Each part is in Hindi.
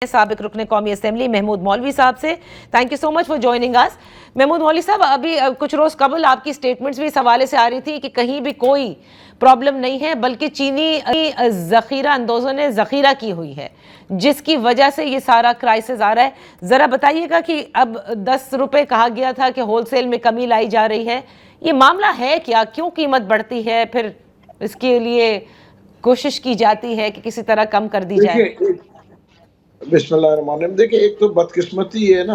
साबिक रुकने कौमी असेंबली महमूद मौलवी साहब से। Thank you so much for joining us. Mahmood Maulvi Sahab, अभी कुछ रोज़ कबल आपकी स्टेटमेंट्स भी इस हवाले से आ रही थी कि कहीं भी कोई प्रॉब्लम नहीं है, बल्कि चीनी ज़ख़ीरा अंदोज़ों ने ज़ख़ीरा की हुई है, जिसकी वजह से ये सारा क्राइसिस आ रहा है। ज़रा बताइएगा कि अब 10 रुपये कहा गया था कि होलसेल में कमी लाई जा रही है, ये मामला है क्या? क्यों कीमत बढ़ती है, फिर इसके लिए कोशिश की जाती है कि किसी तरह कम कर दी जाए? बिस्मिल्लाहिर्रहमानिर्रहीम। देखिए, एक तो बदकिस्मती ये है ना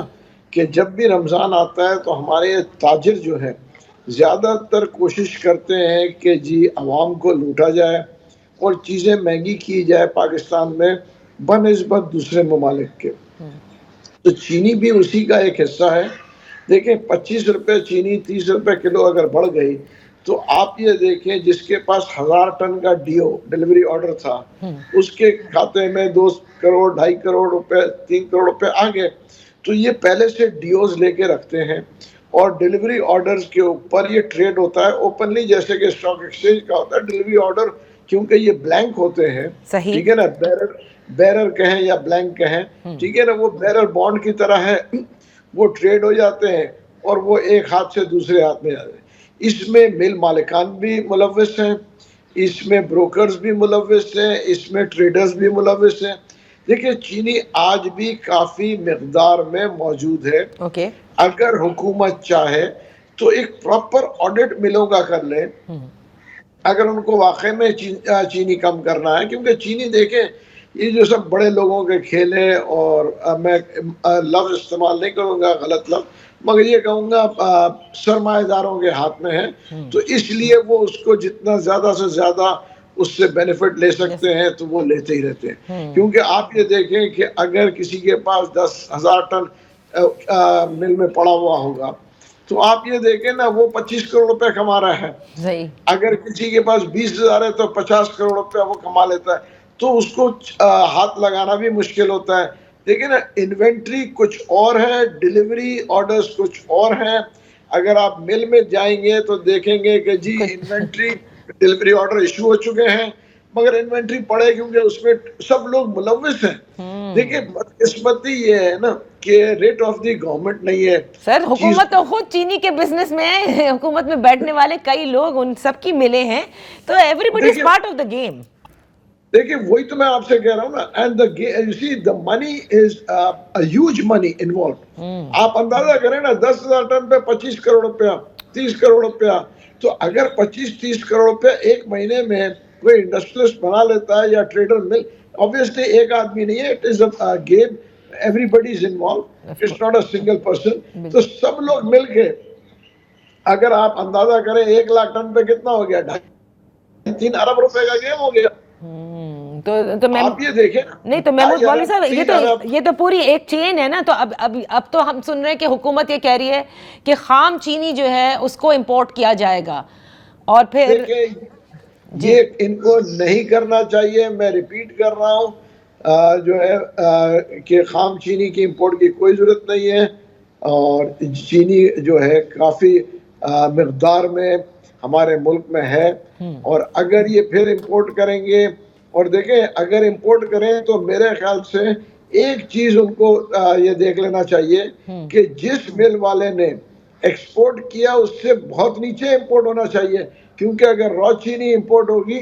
कि जब भी रमज़ान आता है तो हमारे ताजिर जो है ज़्यादातर कोशिश करते हैं कि जी आवाम को लूटा जाए और चीज़ें महंगी की जाए पाकिस्तान में बनिस्बत दूसरे ममालिक के। तो चीनी भी उसी का एक हिस्सा है। देखिए, 25 रुपये चीनी 30 रुपये किलो अगर बढ़ गई तो आप ये देखें, जिसके पास 1000 टन का डीओ डिलीवरी ऑर्डर था उसके खाते में 2 करोड़ 2.5 करोड़ रुपए 3 करोड़ रुपए आ गए। तो ये पहले से डीओज लेके रखते हैं और डिलीवरी ऑर्डर्स के ऊपर ये ट्रेड होता है ओपनली, जैसे कि स्टॉक एक्सचेंज का होता है डिलीवरी ऑर्डर। क्योंकि ये ब्लैंक होते हैं, ठीक है ना, बेरर कहें या ब्लैंक कहें, ठीक है ना, वो बेरर बॉन्ड की तरह है, वो ट्रेड हो जाते हैं और वो एक हाथ से दूसरे हाथ में जाते हैं। इसमें मिल मालिकान भी मुलव्वस हैं, इसमें ब्रोकर्स भी मुलव्वस हैं, इसमें ट्रेडर्स भी मुलव्वस हैं। देखिए, चीनी आज भी काफ़ी मिकदार में मौजूद है। अगर हुकूमत चाहे तो एक प्रॉपर ऑडिट मिलों का कर ले, अगर उनको वाकई में चीनी कम करना है। क्योंकि चीनी देखें, ये जो सब बड़े लोगों के खेल है, और मैं लफ्ज़ इस्तेमाल नहीं करूँगा, गलत लफ्ज़, मगर ये कहूँगा सरमाएदारों के हाथ में है। तो इसलिए वो उसको जितना ज़्यादा से ज़्यादा उससे बेनिफिट ले सकते हैं तो वो लेते ही रहते हैं। क्योंकि आप ये देखें कि अगर किसी के पास 10,000 टन मिल में पड़ा हुआ होगा तो आप ये देखें ना, वो 25 करोड़ रुपए कमा रहा है। अगर किसी के पास 20,000 है तो 50 करोड़ रुपया वो कमा लेता है। तो उसको हाथ लगाना भी मुश्किल होता है। देखिए ना, इन्वेंट्री कुछ और है, डिलीवरी ऑर्डर्स कुछ और हैं। अगर आप मिल में जाएंगे तो देखेंगे कि जी इन्वेंट्री डिलीवरी ऑर्डर इशू हो चुके हैं, मगर इन्वेंट्री पड़े क्योंकि उसमें सब लोग मुलव्वस हैं। देखिए, बदकिस्मती ये है ना कि रेट ऑफ द गवर्नमेंट नहीं है। सर, हुकूमत तो खुद चीनी के बिजनेस में है, हुकूमत में बैठने वाले कई लोग उन सब की मिले हैं, तो everybody is part of the game. देखिए, वही तो मैं आपसे कह रहा हूँ ना, and you see the money is a huge money involve. आप अंदाजा करें ना, 10,000 टन पे 25 करोड़ रुपया, 30 करोड़ रुपया। तो अगर 25-30 करोड़ रुपया एक महीने में कोई इंडस्ट्रियलिस्ट बना लेता है या ट्रेडर मिल, ऑब्वियसली एक आदमी नहीं है, it is a game, everybody is involve, it's not a single person. तो सब लोग मिलके, अगर आप अंदाजा करें 1 लाख टन पे कितना हो गया, 2.5-3 अरब रुपए का गेम हो गया। तो आप ये देखें नहीं, तो महमूद मौलवी साहब, ये तो पूरी एक चेन है ना। तो अब तो हम सुन रहे हैं कि हुकूमत ये कह रही है कि खाम चीनी जो है उसको इंपोर्ट किया जाएगा, और फिर ये इनको नहीं करना चाहिए। मैं रिपीट कर रहा हूँ, जो है कि खाम चीनी की इंपोर्ट की कोई ज़रूरत नहीं है, और चीनी जो है काफ़ी मिकदार में हमारे मुल्क में है। और अगर ये फिर इंपोर्ट करेंगे, और देखें, अगर इंपोर्ट करें तो मेरे ख्याल से एक चीज़ उनको ये देख लेना चाहिए कि जिस मिल वाले ने एक्सपोर्ट किया उससे बहुत नीचे इंपोर्ट होना चाहिए। क्योंकि अगर रॉ चीनी इंपोर्ट होगी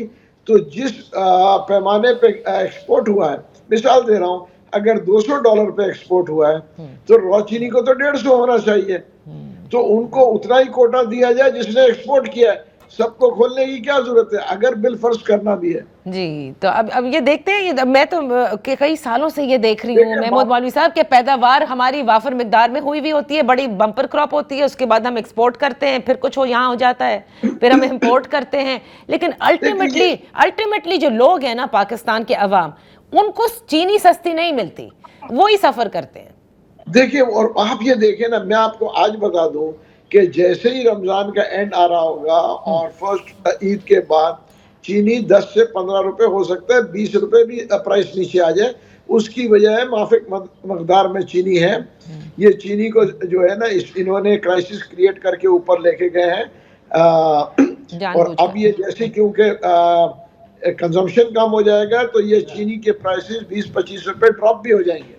तो जिस पैमाने पे एक्सपोर्ट हुआ है, मिसाल दे रहा हूँ, अगर $200 पे एक्सपोर्ट हुआ है तो रॉ चीनी को तो 150 होना चाहिए। तो उनको उतना ही कोटा दिया जाए जिसने एक्सपोर्ट किया है। सबको खोलने की क्या जरूरत है, अगर बिल फर्ज करना भी है जी। तो अब ये देखते हैं, ये मैं तो कई सालों से ये देख रही हूँ महमूद मौलवी साहब कि पैदावार हमारी वाफर मिकदार में हुई भी होती है, बड़ी बम्पर क्रॉप होती है, उसके बाद हम एक्सपोर्ट करते हैं, फिर कुछ यहाँ हो जाता है, फिर हम इंपोर्ट करते हैं। लेकिन अल्टीमेटली जो लोग हैं ना पाकिस्तान के अवाम, उनको चीनी सस्ती नहीं मिलती, वो ही सफ़र करते हैं। देखिए, और आप ये देखें ना, मैं आपको आज बता दूं कि जैसे ही रमज़ान का एंड आ रहा होगा और फर्स्ट ईद के बाद चीनी 10 से 15 रुपए हो सकता है, 20 रुपए भी प्राइस नीचे आ जाए। उसकी वजह है माफिक मकदार में चीनी है। ये चीनी को जो है ना, इन्होंने क्राइसिस क्रिएट करके ऊपर लेके गए हैं। और अब ये जैसे क्योंकि कंजम्पशन कम हो जाएगा तो ये चीनी के प्राइसेस 20-25 रुपए ड्रॉप भी हो जाएंगे।